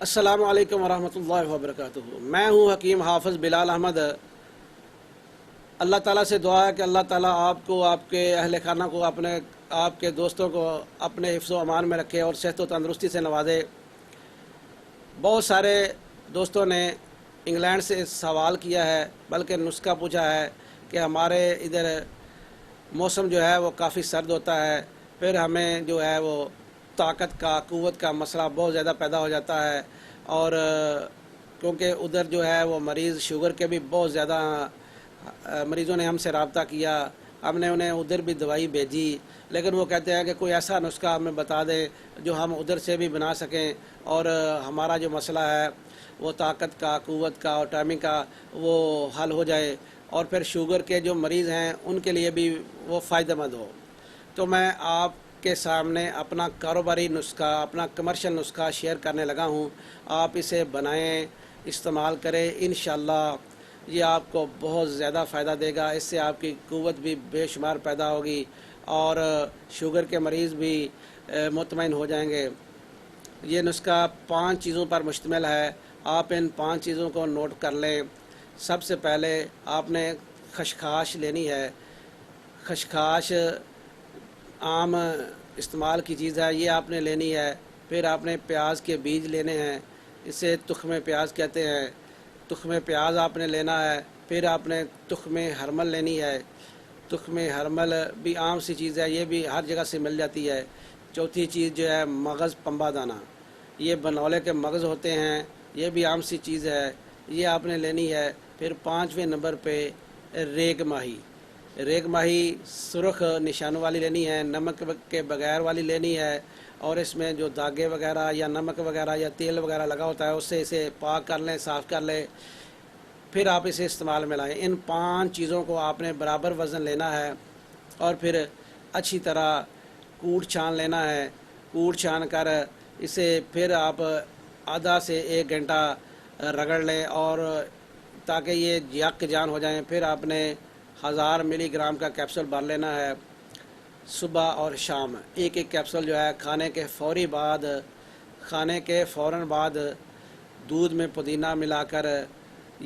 السلام علیکم ورحمۃ اللہ وبرکاتہ۔ میں ہوں حکیم حافظ بلال احمد۔ اللہ تعالیٰ سے دعا ہے کہ اللہ تعالیٰ آپ کو، آپ کے اہل خانہ کو، آپ کے دوستوں کو اپنے حفظ و امان میں رکھے اور صحت و تندرستی سے نوازے۔ بہت سارے دوستوں نے انگلینڈ سے سوال کیا ہے، بلکہ نسخہ پوچھا ہے کہ ہمارے ادھر موسم جو ہے وہ کافی سرد ہوتا ہے، پھر ہمیں جو ہے وہ طاقت کا، قوت کا مسئلہ بہت زیادہ پیدا ہو جاتا ہے، اور کیونکہ ادھر جو ہے وہ مریض شوگر کے بھی بہت زیادہ مریضوں نے ہم سے رابطہ کیا۔ ہم نے انہیں ادھر بھی دوائی بھیجی، لیکن وہ کہتے ہیں کہ کوئی ایسا نسخہ ہمیں بتا دیں جو ہم ادھر سے بھی بنا سکیں اور ہمارا جو مسئلہ ہے وہ طاقت کا، قوت کا اور ٹائمنگ کا وہ حل ہو جائے، اور پھر شوگر کے جو مریض ہیں ان کے لیے بھی وہ فائدہ مند ہو۔ تو میں آپ کے سامنے اپنا کاروباری نسخہ، اپنا کمرشل نسخہ شیئر کرنے لگا ہوں۔ آپ اسے بنائیں، استعمال کریں، انشاءاللہ یہ آپ کو بہت زیادہ فائدہ دے گا۔ اس سے آپ کی قوت بھی بے شمار پیدا ہوگی اور شوگر کے مریض بھی مطمئن ہو جائیں گے۔ یہ نسخہ 5 چیزوں پر مشتمل ہے۔ آپ ان 5 چیزوں کو نوٹ کر لیں۔ سب سے پہلے آپ نے خشخاش لینی ہے۔ خشخاش عام استعمال کی چیز ہے، یہ آپ نے لینی ہے۔ پھر آپ نے پیاز کے بیج لینے ہیں، اسے تخم پیاز کہتے ہیں، تخم پیاز آپ نے لینا ہے۔ پھر آپ نے تخم ہرمل لینی ہے۔ تخم ہرمل بھی عام سی چیز ہے، یہ بھی ہر جگہ سے مل جاتی ہے۔ چوتھی چیز جو ہے مغز پنبہ دانہ، یہ بنولے کے مغز ہوتے ہیں، یہ بھی عام سی چیز ہے، یہ آپ نے لینی ہے۔ پھر 5ویں نمبر پہ ریگ ماہی، ریگ ماہی سرخ نشانوں والی لینی ہے، نمک کے بغیر والی لینی ہے، اور اس میں جو داغے وغیرہ یا نمک وغیرہ یا تیل وغیرہ لگا ہوتا ہے اس سے اسے پاک کر لیں، صاف کر لیں، پھر آپ اسے استعمال میں لائیں۔ ان 5 چیزوں کو آپ نے برابر وزن لینا ہے، اور پھر اچھی طرح کوٹ چھان لینا ہے۔ کوٹ چھان کر اسے پھر آپ آدھا سے 1 گھنٹہ رگڑ لیں، اور تاکہ یہ یک جان ہو جائیں۔ پھر آپ نے 1000 ملی گرام کا کیپسول بھر لینا ہے۔ صبح اور شام ایک کیپسول جو ہے کھانے کے فوراً بعد دودھ میں پودینہ ملا کر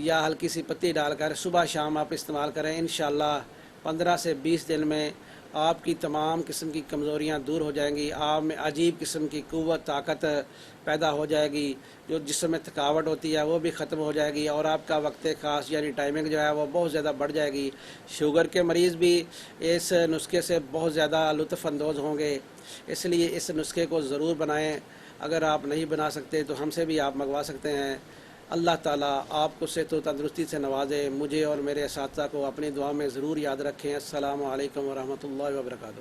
یا ہلکی سی پتی ڈال کر صبح شام آپ استعمال کریں۔ انشاءاللہ 15 سے 20 دن میں آپ کی تمام قسم کی کمزوریاں دور ہو جائیں گی۔ آپ میں عجیب قسم کی قوت، طاقت پیدا ہو جائے گی، جو جسم میں تھکاوٹ ہوتی ہے وہ بھی ختم ہو جائے گی، اور آپ کا وقت خاص یعنی ٹائمنگ جو ہے وہ بہت زیادہ بڑھ جائے گی۔ شوگر کے مریض بھی اس نسخے سے بہت زیادہ لطف اندوز ہوں گے، اس لیے اس نسخے کو ضرور بنائیں۔ اگر آپ نہیں بنا سکتے تو ہم سے بھی آپ منگوا سکتے ہیں۔ اللہ تعالیٰ آپ کو صحت و تندرستی سے نوازے۔ مجھے اور میرے اساتذہ کو اپنی دعا میں ضرور یاد رکھیں۔ السلام علیکم ورحمۃ اللہ وبرکاتہ۔